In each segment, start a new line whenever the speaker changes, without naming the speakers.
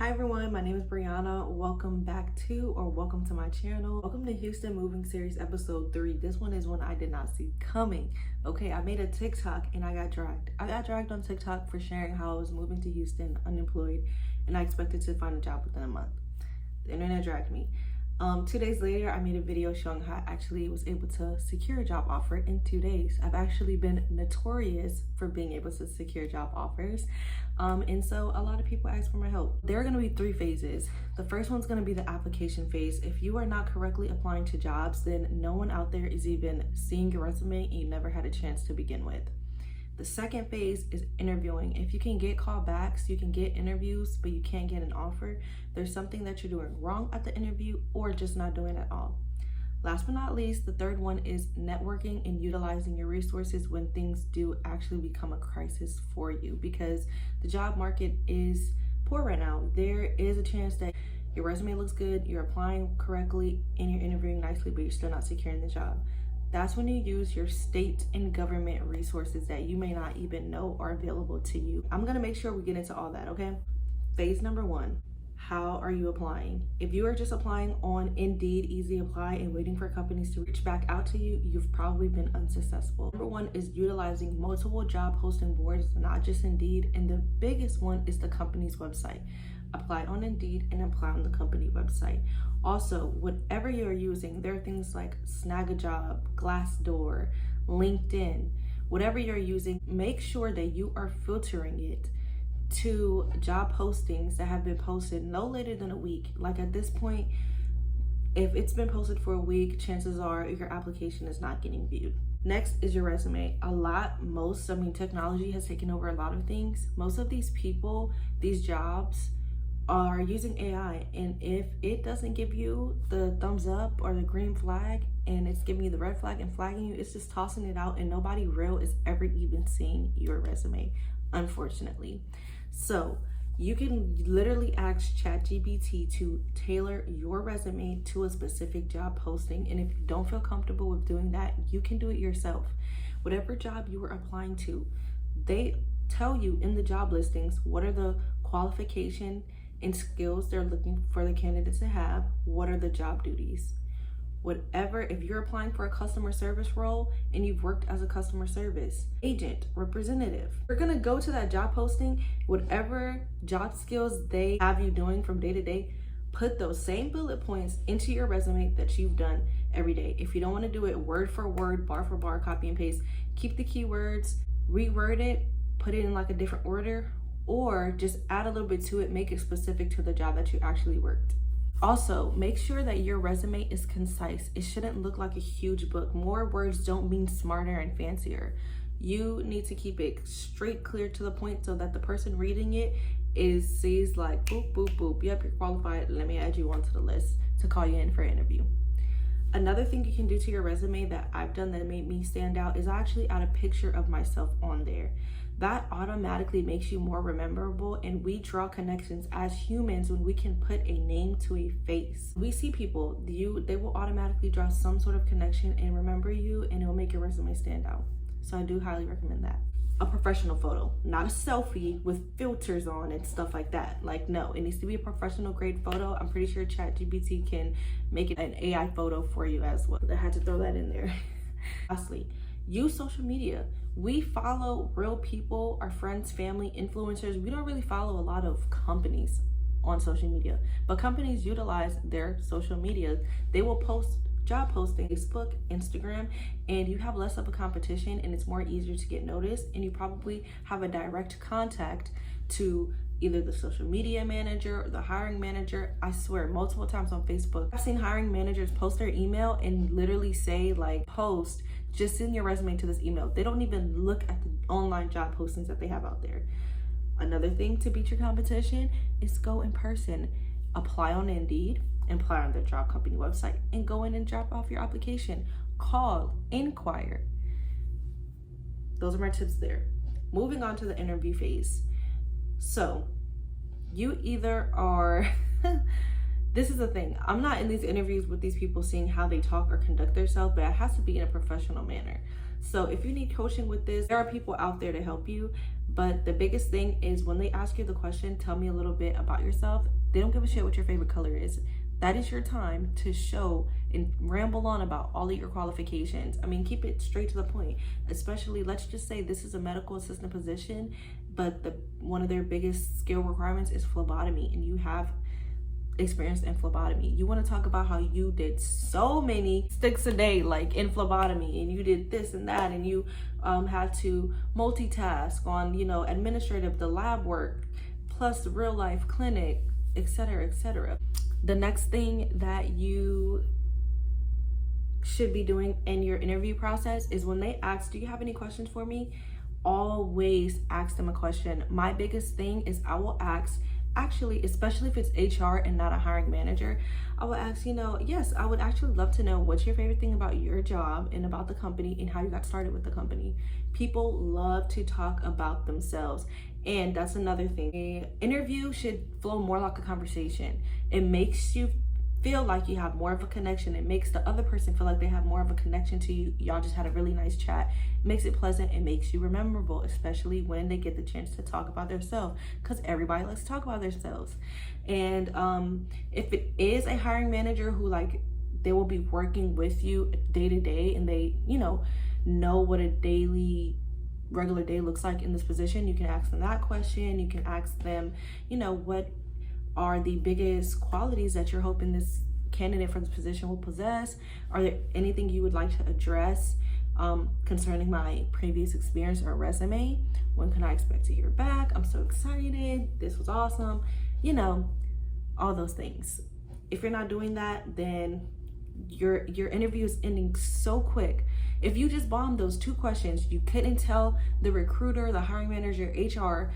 Hi everyone, my name is Brianna. Welcome back to welcome to my channel. Welcome to Houston Moving Series episode 3. This one is one I did not see coming. Okay, I made a TikTok and I got dragged. I got dragged on TikTok for sharing how I was moving to Houston unemployed and I expected to find a job within a month. The internet dragged me. 2 days later, I made a video showing how I actually was able to secure a job offer in 2 days. I've actually been notorious for being able to secure job offers. And so a lot of people ask for my help. There are gonna be 3 phases. The first one's gonna be the application phase. If you are not correctly applying to jobs, then no one out there is even seeing your resume and you never had a chance to begin with. The second phase is interviewing. If you can get callbacks, you can get interviews, but you can't get an offer, there's something that you're doing wrong at the interview or just not doing at all. Last but not least, the third one is networking and utilizing your resources when things do actually become a crisis for you, because the job market is poor right now. There is a chance that your resume looks good, you're applying correctly, and you're interviewing nicely, but you're still not securing the job. That's when you use your state and government resources that you may not even know are available to you. I'm gonna make sure we get into all that, okay? Phase number 1, how are you applying? If you are just applying on Indeed, Easy Apply, and waiting for companies to reach back out to you, you've probably been unsuccessful. Number 1 is utilizing multiple job posting boards, not just Indeed, and the biggest one is the company's website. Apply on Indeed and apply on the company website. Also, whatever you're using, there are things like Snagajob, Glassdoor, LinkedIn, whatever you're using, make sure that you are filtering it to job postings that have been posted no later than a week. Like at this point, if it's been posted for a week, chances are your application is not getting viewed. Next is your resume. Technology has taken over a lot of things. Most of these people, these jobs, are using AI, and if it doesn't give you the thumbs up or the green flag and it's giving you the red flag and flagging you, it's just tossing it out and nobody real is ever even seeing your resume, unfortunately. So you can literally ask ChatGPT to tailor your resume to a specific job posting, and if you don't feel comfortable with doing that, you can do it yourself. Whatever job you are applying to, they tell you in the job listings what are the qualification and skills they're looking for the candidates to have, what are the job duties. If you're applying for a customer service role and you've worked as a customer service agent, representative, you're gonna go to that job posting, whatever job skills they have you doing from day to day, put those same bullet points into your resume that you've done every day. If you don't wanna do it word for word, bar for bar, copy and paste, keep the keywords, reword it, put it in like a different order, or just add a little bit to it, make it specific to the job that you actually worked. Also, make sure that your resume is concise. It shouldn't look like a huge book. More words don't mean smarter and fancier. You need to keep it straight, clear to the point so that the person reading it sees like, boop, boop, boop, yep, you're qualified, let me add you onto the list to call you in for an interview. Another thing you can do to your resume that I've done that made me stand out is I actually add a picture of myself on there. That automatically makes you more rememberable, and we draw connections as humans when we can put a name to a face. We see people, they will automatically draw some sort of connection and remember you, and it will make your resume stand out. So I do highly recommend that. A professional photo, not a selfie with filters on and stuff like that. Like, no, it needs to be a professional grade photo. I'm pretty sure ChatGPT can make it an AI photo for you as well. I had to throw that in there. Lastly, use social media. We follow real people, our friends, family, influencers. We don't really follow a lot of companies on social media, but companies utilize their social media. They will post job posting, Facebook, Instagram, and you have less of a competition and it's more easier to get noticed, and you probably have a direct contact to either the social media manager or the hiring manager. I swear, multiple times on Facebook, I've seen hiring managers post their email and literally say like, post, just send your resume to this email. They don't even look at the online job postings that they have out there. Another thing to beat your competition is go in person. Apply on Indeed, apply on the job company website, and go in and drop off your application. Call, inquire. Those are my tips there. Moving on to the interview phase. So you either are this is the thing. I'm not in these interviews with these people seeing how they talk or conduct themselves, but it has to be in a professional manner. So if you need coaching with this, there are people out there to help you. But the biggest thing is when they ask you the question, tell me a little bit about yourself, they don't give a shit what your favorite color is. That is your time to show and ramble on about all of your qualifications. I mean, keep it straight to the point, especially, let's just say this is a medical assistant position, but one of their biggest skill requirements is phlebotomy, and you have experience in phlebotomy. You want to talk about how you did so many sticks a day, like in phlebotomy, and you did this and that, and you had to multitask on, administrative, the lab work, plus the real life clinic, etc., etc. The next thing that you should be doing in your interview process is when they ask, do you have any questions for me? Always ask them a question. My biggest thing is I will ask, actually, especially if it's HR and not a hiring manager, I will ask, yes, I would actually love to know what's your favorite thing about your job and about the company and how you got started with the company. People love to talk about themselves. And that's another thing. An interview should flow more like a conversation. It makes you feel like you have more of a connection. It makes the other person feel like they have more of a connection to you. Y'all just had a really nice chat. It makes it pleasant. It makes you memorable, especially when they get the chance to talk about themselves, because everybody likes to talk about themselves. And if it is a hiring manager who they will be working with you day to day, and they know what a regular day looks like in this position, you can ask them that question. You can ask them, what are the biggest qualities that you're hoping this candidate for this position will possess? Are there anything you would like to address concerning my previous experience or resume? When can I expect to hear back? I'm so excited. This was awesome. All those things. If you're not doing that, then your interview is ending so quick. If you just bombed those 2 questions, you couldn't tell the recruiter, the hiring manager, HR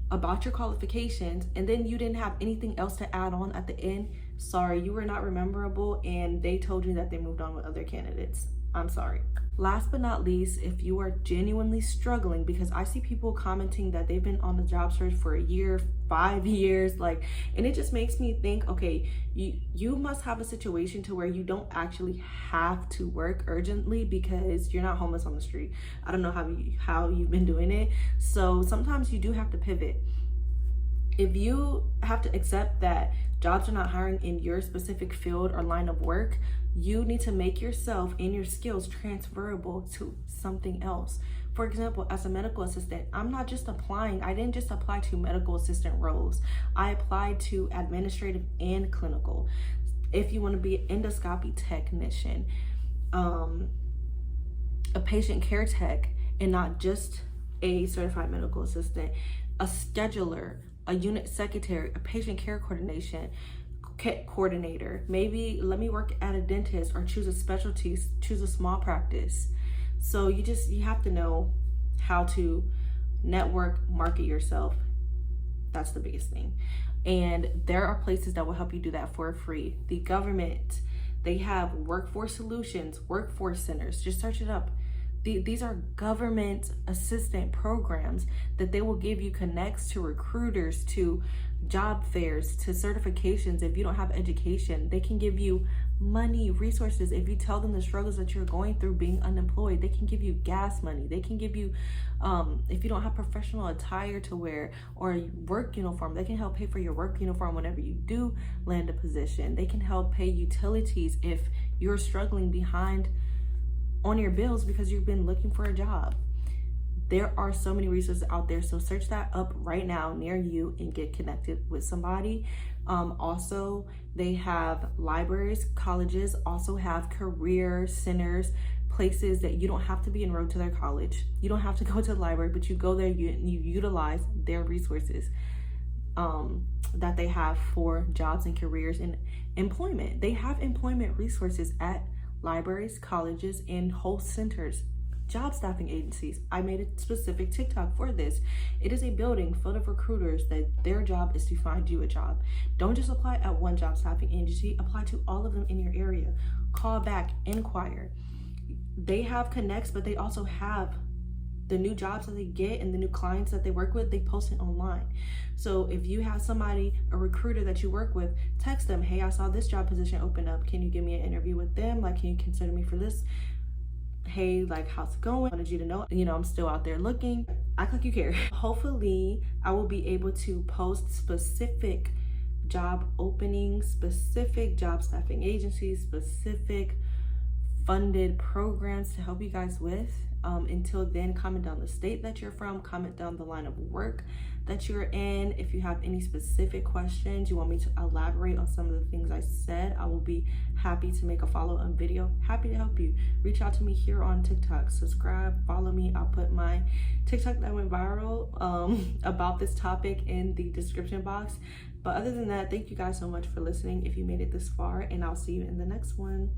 about your qualifications, and then you didn't have anything else to add on at the end, sorry, you were not memorable, and they told you that they moved on with other candidates. I'm sorry. Last but not least, if you are genuinely struggling, because I see people commenting that they've been on the job search for a year, 5 years, and it just makes me think, okay, you must have a situation to where you don't actually have to work urgently because you're not homeless on the street. I don't know how you've been doing it. So sometimes you do have to pivot. If you have to accept that jobs are not hiring in your specific field or line of work, you need to make yourself and your skills transferable to something else. For example, as a medical assistant, I'm not just applying. I didn't just apply to medical assistant roles. I applied to administrative and clinical. If you want to be an endoscopy technician, a patient care tech, and not just a certified medical assistant, a scheduler, a unit secretary, a patient care coordinator. Maybe let me work at a dentist or choose a specialty, choose a small practice. So you have to know how to network, market yourself. That's the biggest thing. And there are places that will help you do that for free. The government, they have workforce solutions, workforce centers. Just search it up. These are government assistant programs that they will give you connects to recruiters, to job fairs, to certifications. If you don't have education, they can give you money, resources. If you tell them the struggles that you're going through being unemployed, they can give you gas money. They can give you, if you don't have professional attire to wear or a work uniform, they can help pay for your work uniform whenever you do land a position. They can help pay utilities if you're struggling behind on your bills because you've been looking for a job. There are so many resources out there, so search that up right now near you and get connected with somebody. Also, they have libraries, colleges also have career centers, places that you don't have to be enrolled to their college. You don't have to go to the library, but you go there, you utilize their resources that they have for jobs and careers and employment. They have employment resources at libraries, colleges, and whole centers, job staffing agencies. I made a specific TikTok for this. It is a building full of recruiters that their job is to find you a job. Don't just apply at one job staffing agency, apply to all of them in your area. Call back, inquire. They have connects, but they also have the new jobs that they get and the new clients that they work with, they post it online. So if you have somebody, a recruiter that you work with, text them, hey, I saw this job position open up. Can you give me an interview with them? Like, can you consider me for this? Hey, like, how's it going? I wanted you to know, I'm still out there looking. Act like you care. Hopefully, I will be able to post specific job openings, specific job staffing agencies, specific funded programs to help you guys with. Until then, comment down the state that you're from, comment down the line of work that you're in. If you have any specific questions, you want me to elaborate on some of the things I said, I will be happy to make a follow-up video. Happy to help you. Reach out to me here on TikTok. Subscribe, follow me. I'll put my TikTok that went viral about this topic in the description box. But other than that, thank you guys so much for listening if you made it this far, and I'll see you in the next one.